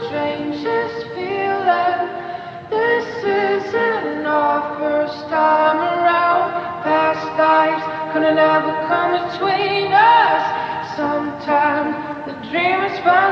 strangest feeling. This isn't our first time around. Past lives couldn't ever come between us. Sometimes the dream is fine.